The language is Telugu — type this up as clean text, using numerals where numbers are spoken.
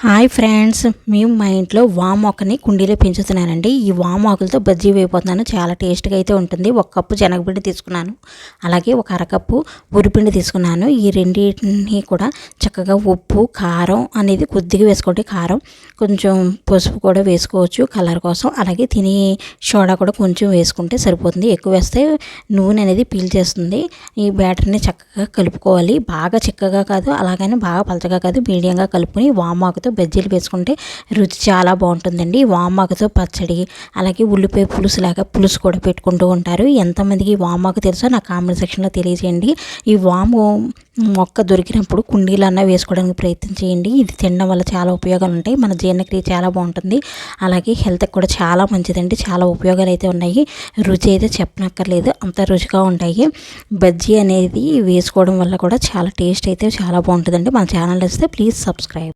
హాయ్ ఫ్రెండ్స్, మేము మా ఇంట్లో వామ్ మొక్కని కుండీలో పెంచుతున్నానండి. ఈ వామ్ ఆకులతో బజ్జీ వేయబోతున్నాను. చాలా టేస్ట్గా అయితే ఉంటుంది. 1 కప్పు శనగపిండి తీసుకున్నాను, అలాగే 1 అరకప్పు ఉరిపిండి తీసుకున్నాను. ఈ రెండింటిని కూడా చక్కగా ఉప్పు కారం అనేది కొద్దిగా వేసుకోండి. కారం కొంచెం పసుపు కూడా వేసుకోవచ్చు కలర్ కోసం. అలాగే తినే సోడా కూడా కొంచెం వేసుకుంటే సరిపోతుంది. ఎక్కువ వేస్తే నూనె అనేది పీల్చేస్తుంది. ఈ బ్యాటర్ని చక్కగా కలుపుకోవాలి. బాగా చిక్కగా కాదు, అలాగని బాగా పలచగా కాదు, మీడియంగా కలుపుకొని వామ్ ఆకుతో బజ్జీలు వేసుకుంటే రుచి చాలా బాగుంటుందండి. వామాకుతో పచ్చడి, అలాగే ఉల్లిపాయ పులుసు కూడా పెట్టుకుంటూ ఉంటారు. ఎంతమందికి వామాకు తెలుసో నా కామెంట్ సెక్షన్లో తెలియజేయండి. ఈ వాము మొక్క దొరికినప్పుడు కుండీలన్నా వేసుకోవడానికి ప్రయత్నం చేయండి. ఇది తినడం వల్ల చాలా ఉపయోగాలు ఉంటాయి. మన జీర్ణక్రియ చాలా బాగుంటుంది, అలాగే హెల్త్కి కూడా చాలా మంచిదండి. చాలా ఉపయోగాలు అయితే ఉన్నాయి. రుచి అయితే చెప్పనక్కర్లేదు, అంత రుచిగా ఉంటాయి. బజ్జీ అనేది వేసుకోవడం వల్ల కూడా చాలా టేస్ట్ అయితే చాలా బాగుంటుందండి. మన ఛానల్ వస్తే ప్లీజ్ సబ్స్క్రైబ్.